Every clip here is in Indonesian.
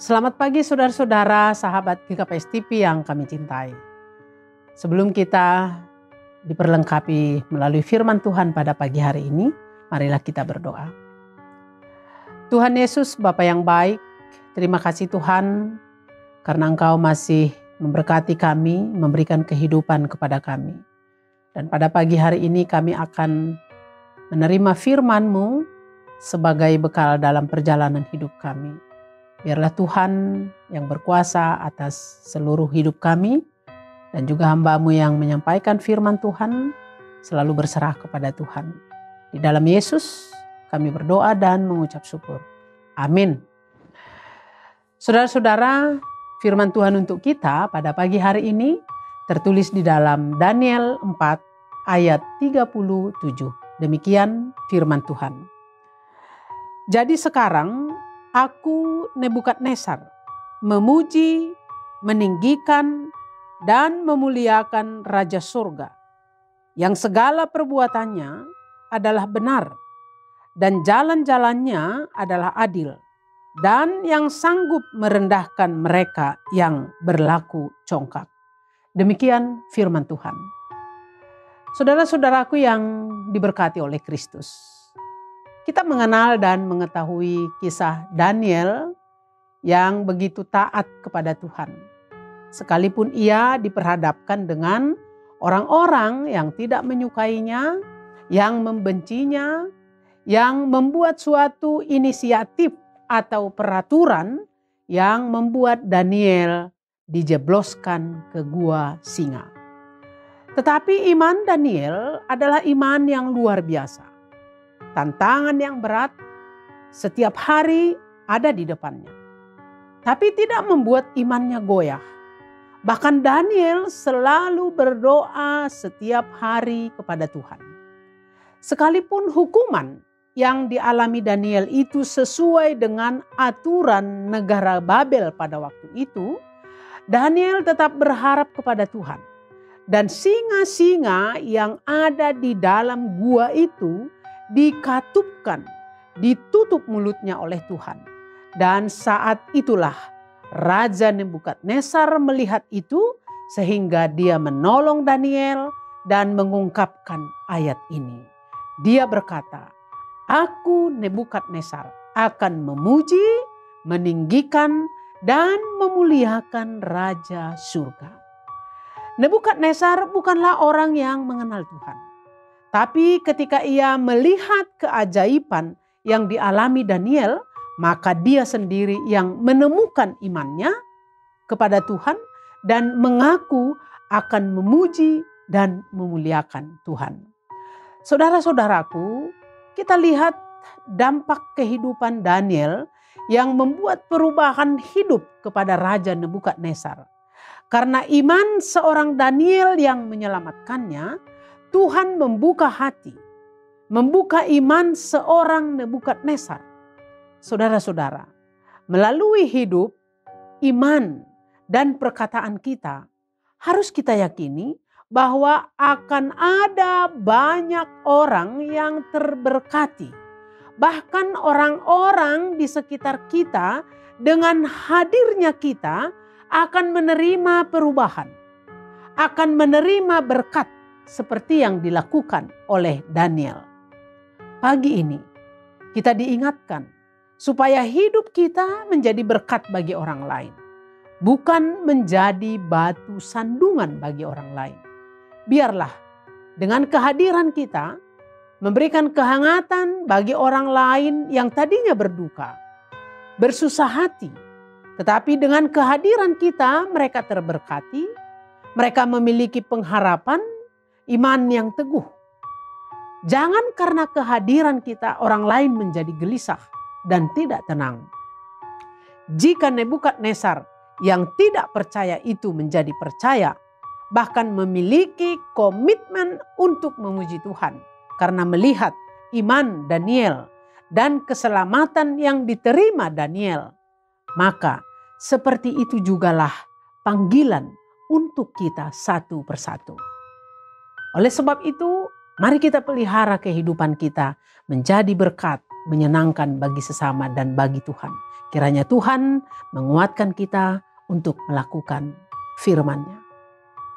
Selamat pagi saudara-saudara, sahabat GKPS TV yang kami cintai. Sebelum kita diperlengkapi melalui firman Tuhan pada pagi hari ini, marilah kita berdoa. Tuhan Yesus, Bapa yang baik, terima kasih Tuhan karena Engkau masih memberkati kami, memberikan kehidupan kepada kami. Dan pada pagi hari ini kami akan menerima firman-Mu sebagai bekal dalam perjalanan hidup kami. Biarlah Tuhan yang berkuasa atas seluruh hidup kami dan juga hamba-Mu yang menyampaikan firman Tuhan selalu berserah kepada Tuhan. Di dalam Yesus kami berdoa dan mengucap syukur. Amin. Saudara-saudara, firman Tuhan untuk kita pada pagi hari ini tertulis di dalam Daniel 4 ayat 37. Demikian firman Tuhan. Jadi sekarang aku Nebukadnezar memuji, meninggikan, dan memuliakan Raja Surga yang segala perbuatannya adalah benar dan jalan-jalannya adalah adil dan yang sanggup merendahkan mereka yang berlaku congkak. Demikian firman Tuhan. Saudara-saudaraku yang diberkati oleh Kristus. Kita mengenal dan mengetahui kisah Daniel yang begitu taat kepada Tuhan. Sekalipun ia diperhadapkan dengan orang-orang yang tidak menyukainya, yang membencinya, yang membuat suatu inisiatif atau peraturan yang membuat Daniel dijebloskan ke gua singa. Tetapi iman Daniel adalah iman yang luar biasa. Tantangan yang berat setiap hari ada di depannya. Tapi tidak membuat imannya goyah. Bahkan Daniel selalu berdoa setiap hari kepada Tuhan. Sekalipun hukuman yang dialami Daniel itu sesuai dengan aturan negara Babel pada waktu itu, Daniel tetap berharap kepada Tuhan. Dan singa-singa yang ada di dalam gua itu dikatupkan, ditutup mulutnya oleh Tuhan. Dan saat itulah Raja Nebukadnezar melihat itu sehingga dia menolong Daniel dan mengungkapkan ayat ini. Dia berkata, "Aku Nebukadnezar akan memuji, meninggikan, dan memuliakan Raja Surga." Nebukadnezar bukanlah orang yang mengenal Tuhan. Tapi ketika ia melihat keajaiban yang dialami Daniel, maka dia sendiri yang menemukan imannya kepada Tuhan dan mengaku akan memuji dan memuliakan Tuhan. Saudara-saudaraku, kita lihat dampak kehidupan Daniel yang membuat perubahan hidup kepada Raja Nebukadnezar. Karena iman seorang Daniel yang menyelamatkannya, Tuhan membuka hati, membuka iman seorang Nebukadnezar. Saudara-saudara, melalui hidup, iman, dan perkataan kita, harus kita yakini bahwa akan ada banyak orang yang terberkati. Bahkan orang-orang di sekitar kita dengan hadirnya kita akan menerima perubahan, akan menerima berkat, seperti yang dilakukan oleh Daniel. Pagi ini kita diingatkan supaya hidup kita menjadi berkat bagi orang lain. Bukan menjadi batu sandungan bagi orang lain. Biarlah dengan kehadiran kita memberikan kehangatan bagi orang lain yang tadinya berduka, bersusah hati. Tetapi dengan kehadiran kita mereka terberkati, mereka memiliki pengharapan, iman yang teguh. Jangan karena kehadiran kita orang lain menjadi gelisah dan tidak tenang. Jika Nebukadnezar yang tidak percaya itu menjadi percaya, bahkan memiliki komitmen untuk memuji Tuhan karena melihat iman Daniel dan keselamatan yang diterima Daniel, maka seperti itu jugalah panggilan untuk kita satu persatu. Oleh sebab itu, mari kita pelihara kehidupan kita menjadi berkat, menyenangkan bagi sesama dan bagi Tuhan. Kiranya Tuhan menguatkan kita untuk melakukan firman-Nya.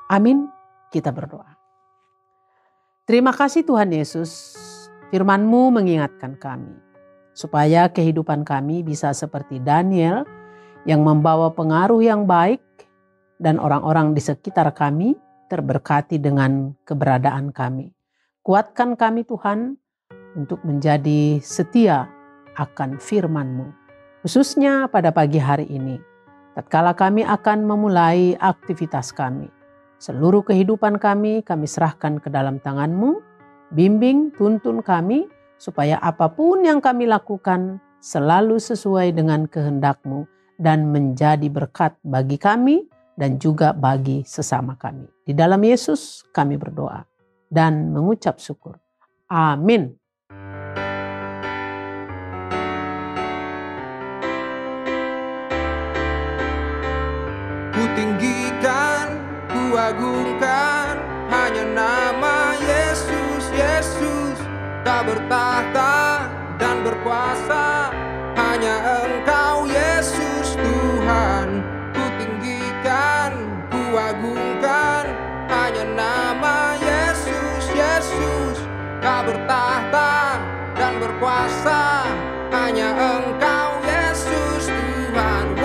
Amin. Kita berdoa. Terima kasih Tuhan Yesus, firman-Mu mengingatkan kami supaya kehidupan kami bisa seperti Daniel yang membawa pengaruh yang baik dan orang-orang di sekitar kami terberkati dengan keberadaan kami. Kuatkan kami Tuhan untuk menjadi setia akan firman-Mu, khususnya pada pagi hari ini, tatkala kami akan memulai aktivitas kami. Seluruh kehidupan kami serahkan ke dalam tangan-Mu. Bimbing, tuntun kami, supaya apapun yang kami lakukan selalu sesuai dengan kehendak-Mu dan menjadi berkat bagi kami dan juga bagi sesama kami. Di dalam Yesus kami berdoa dan mengucap syukur. Amin. Kutinggikan, kuagungkan hanya nama Yesus, Yesus. Tak bertahta dan berkuasa, hanya Engkau Yesus Tuhan. Kutinggikan, kuagungkan hanya nama Yesus, Yesus. Tak bertahta dan berkuasa, hanya Engkau Yesus Tuhan.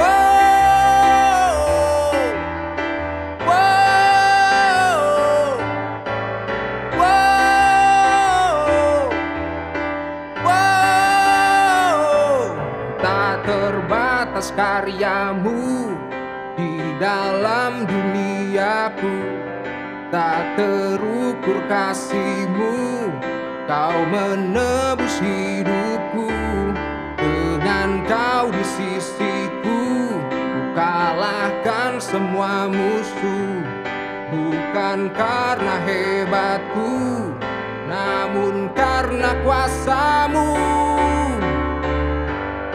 Terbatas karya-Mu di dalam duniaku, tak terukur kasih-Mu, Kau menebus hidupku. Dengan Kau di sisiku, ku kalahkan semua musuh. Bukan karena hebatku, namun karena kuasa-Mu.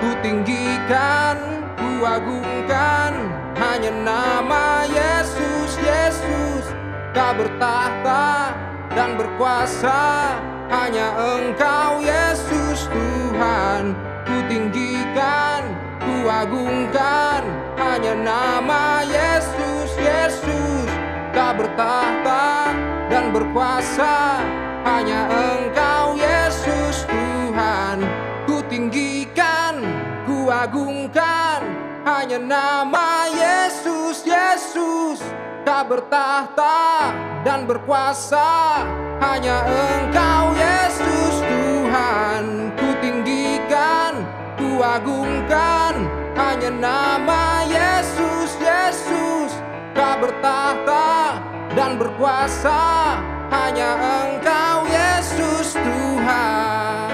Kutinggikan, kuagungkan hanya nama Yesus, Yesus. Tak bertahta dan berkuasa, hanya Engkau Yesus Tuhan. Kutinggikan, kuagungkan hanya nama Yesus, Yesus. Tak bertahta dan berkuasa, hanya Engkau Yesus Tuhan. Kutinggikan, kuagungkan hanya nama Yesus, Yesus. Tak bertahta dan berkuasa, hanya Engkau Yesus Tuhan. Kutinggikan, kuagungkan hanya nama Yesus, Yesus. Tak bertahta dan berkuasa, hanya Engkau Yesus Tuhan.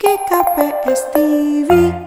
GKPS TV.